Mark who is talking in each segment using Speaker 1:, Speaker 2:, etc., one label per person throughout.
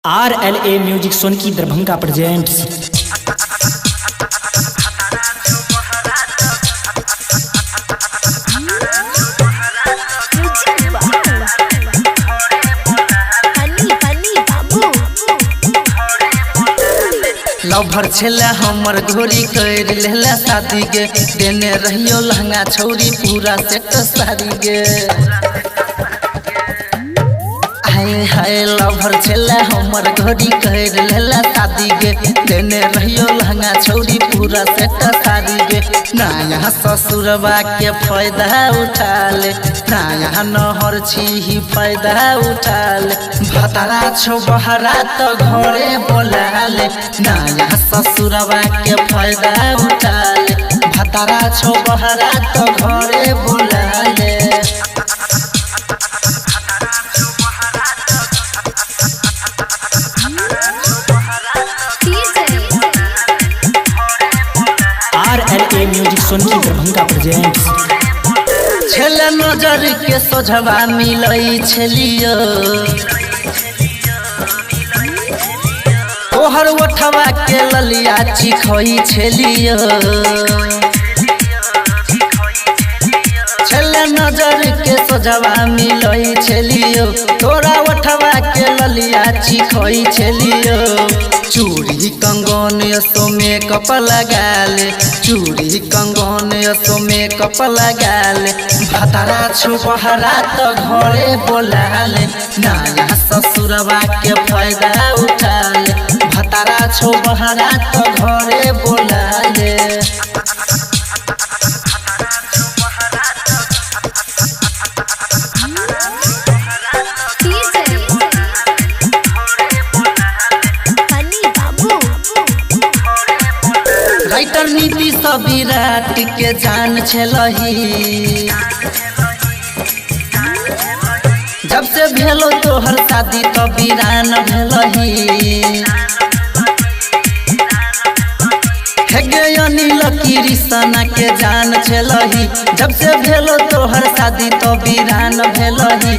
Speaker 1: RLA music Sonki Darbhanga presents.
Speaker 2: Lover छेला हमर घोरी कर लेला शादी गे, देने रहियो लहंगा छौरी पूरा सेट साड़ी गे। हाय हाय लवर छेला हमर घोरी कर लेला शादी गे, देने रहियो लहंगा छौरी पूरा सेट साड़ी गे। ना यहाँ ससुरबा के फायदा उठा ले, ना यहाँ नहर छी फायदा उठा ले। भतारा छो बहरा तो घरे बोला ले, ना यहाँ ससुरबा के फायदा उठा ले। भतारा छो बहरा तो घरे बोला ले।
Speaker 1: RLA music Sonki Darbhanga presents.
Speaker 2: छेला नजर के सोझवा मिलई छलियो, तोहर ओठवा के ललिया चिखई छलियो। छेला नजर के सोझवा मिलई छलियो, तोरा ओठवा के ललिया चिखई छलियो। चूड़ी कंगन यसो मेकअप लगा ले, चूड़ी कंगन यसो मेकअप लगा ले। भतारा छो बहरा तो घरे बोला ले, ना यहाँ ससुरबा के फायदा उठा ले। भतारा छो बहरा तो घरे बोला ले। राइटर नीति सब विराट के जान छलही, जब से भेलो तोहर शादी तो वीरान भेलही। अनिल कृष्णा के जान छलही, जब से भेलो तोहर शादी तो वीरान भेलही।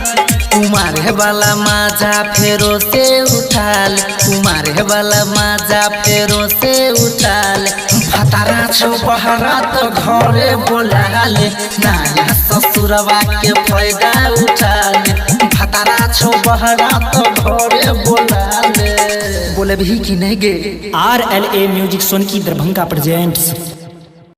Speaker 2: कुमार वाला माजा फेरो से उठाल, कुमार वाला माजा फेरो से उठाल। भतारा छो बहरा तो घरे बोला ले, ना यहाँ ससुरबा के फायदा उठा ले। भतारा छो बहरा तो घरे बोला ले। बोले भी कि नहीं गे।
Speaker 1: RLA music Sonki Darbhanga presents.